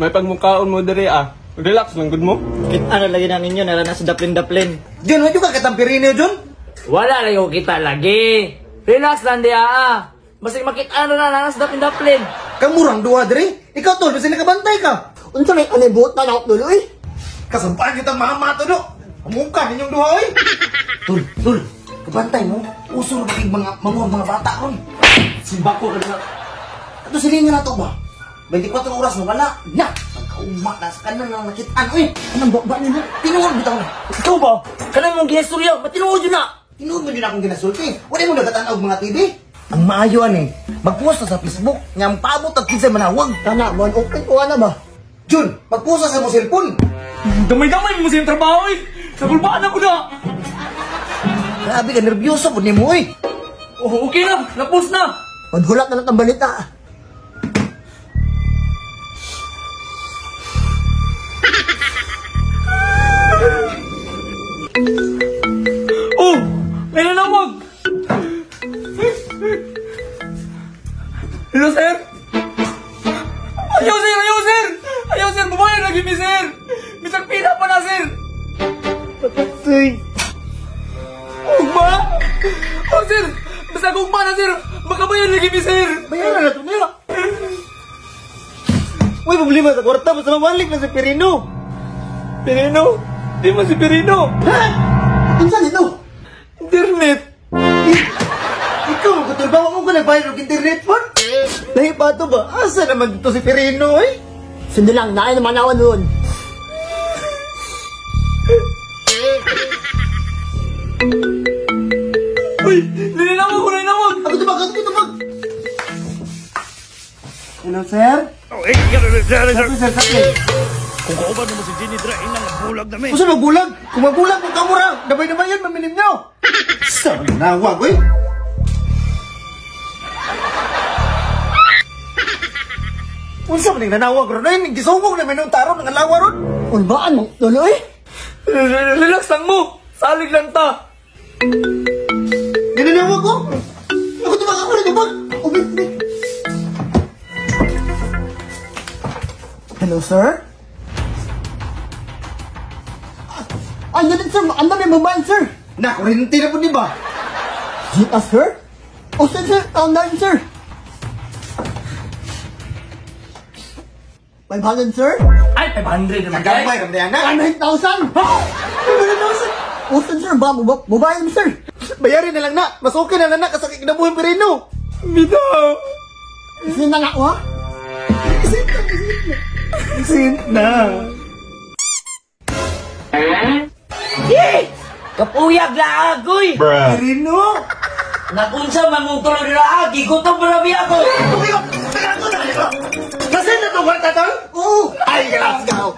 may pagmukaon mo diri ah. Relax lang gud mo. Ano lagi na ninyo, narana sa daplin-daplin. Jun, wala ka katampirin Jun? Wala lang yung kita lagi. Relax lang di ah. Basta makita ano na nanas daplin-daplin. Kamurang duha diri. Ikaw tol, basta nakabantay ka. Unsa may alibot na nakot dulo eh? Kasampaan kitang mamato do. Amuka ninyong duha oy. Tol, kabantay mo. Uso na bakig mga bata ron. Simba ko na. Ato silingan na to ba? 24 oras na wala. Na, magkauma na sa kanan lang nakitaan. Uy, anong ba niyo? Tinuod bitaw na. Ikaw ba? Kanang mong ginasturya, ba't tinuod yun na? Tinuod mo din akong ginasulti. Wala mo nagkatanaw mga TV. Ang maayo ani, magpost sa Facebook, nga ang paabot at kinsay manawag. Kana, mo open ko na ba? Jun, magpost sa mo cellphone. Damay-damay mo sa yung trabaho eh. Sa kulbaan ako na. Grabe ka, nervyoso po ni mo eh. Oh, okay na, napos na. Maghulat na lang ang balita. Oh, may nanawag. Hello, sir? Ayaw, sir! Ayaw, sir! Ayaw, sir! Babayan lagi mi, sir! Bisang pina pa na, sir! Patay. Ugma? Oh, sir! Basta ugma na, sir! Makabayan lagi mi, sir! Bayaran na ito nila. Uy, problema sa kwarta. Basta mabalik na si Pirino. Pirino? Di mo si Pirino! Ha? Saan ito? Internet! Ikaw, magkatulbawa mo ka nagbayad ng internet phone? Lahi pa ito ba? Asa naman dito si Pirino eh? Sundo lang, naay naman ako noon. Uy! Nilinawag ko! Nilinawag! Ako tubag! Hello, sir? Sir, sakit. Kung kauban mo si Jenny Dra, inang bulag na may. Gusto magbulag? Kung magbulag, kung kamura, dabay-dabay yan, maminim nyo. Saan nawag, eh? Unsa man ning nanawag ron? Ay, gisugog na minong taro ng alawa ron. Ulbaan mo, tuloy? Relax lang mo! Salig lang ta! Ginanawag ko? Ako tubag! Hello, sir? Ay, yan sir. Ano may mobile, sir? Na, kurinti na po, di ba? GTA, sir? O, sir, online, sir. 500, sir? Ay, 500 naman Nagambay, kamdayan na. 100,000! Ha? 100,000? O, sir, ba? Mobile mo, sir? Bayarin na lang na. Mas okay na lang na kasakit na buhay Pirino. Bitaw! Kasi na nga, ha? Isin na. Kapuyag na agoy! Pirino? Nakunsa mangutuloy na agi, gutom marami ako! Kasi na itong kwarta to? Oo. Ay, let's go.